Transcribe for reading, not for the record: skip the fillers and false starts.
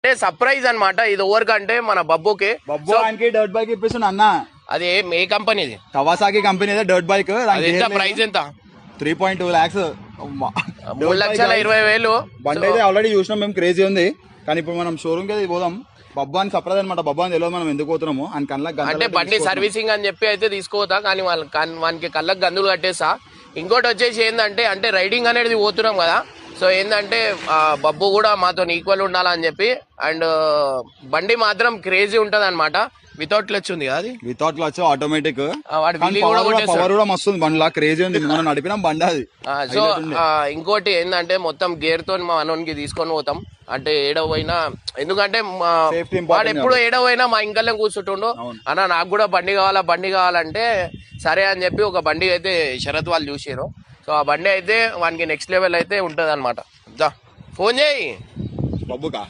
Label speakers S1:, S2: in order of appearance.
S1: అంటే సర్ప్రైజ్ అన్నమాట ఇది. ఓవరికంటే మన బబ్బుకి
S2: డర్ట్ బైక్ ఇప్పిస్తున్నా అన్న.
S1: అది ఏ కంపెనీది?
S2: Kawasaki company dirt bike.
S1: ఎంత ప్రైస్ ఎంత?
S2: 3.2 lakhs.
S1: 3,20,000
S2: బండి అయితే ఆల్రెడీ చూసినాం మేము, క్రేజీ ఉంది. కానీ ఇప్పుడు మనం షోరూమ్ కి పోదాం. బబ్బాని సర్ప్రైజ్ అనమాట. బబ్బాని తెలియదు మనం ఎందుకు పోతున్నాము అని కళ్ళకి.
S1: అంటే బండి సర్వీసింగ్ అని చెప్పి అయితే తీసుకోవద్దా, కానీ వానికి కళ్ళకి గందులు కట్టేసా. ఇంకోటి వచ్చేసి ఏంటంటే అంటే రైడింగ్ అనేది పోతున్నాం కదా, సో ఏంటంటే బబ్బు కూడా మాతో ఈక్వల్ ఉండాలని చెప్పి. అండ్ బండి మాత్రం క్రేజీ ఉంటది అనమాట. వితౌట్ క్లచ్ ఉంది కదా, అది
S2: వితౌట్ క్లచ్ ఆటోమేటిక్.
S1: పవర్
S2: కూడా మస్తు ఉంది బండిలా, క్రేజీ ఉంది. మనం నడిపినాం బండి అది.
S1: సో ఇంకోటి ఏంటంటే మొత్తం గేర్ తో మా మనోనికి తీసుకొని పోతాం. అంటే ఏడవైనా, ఎందుకంటే వాడు ఎప్పుడు ఏడవైనా మా ఇంకల్నే కూర్చుంటుండు. అన్న నాకు కూడా బండి కావాలంటే సరే అని చెప్పి ఒక బండి అయితే శరత్ వాళ్ళు చూసారు. సో ఆ బండి అయితే వానికి నెక్స్ట్ లెవెల్ అయితే ఉంటది అనమాట. ఫోన్ చేయి
S2: బబ్బుకా.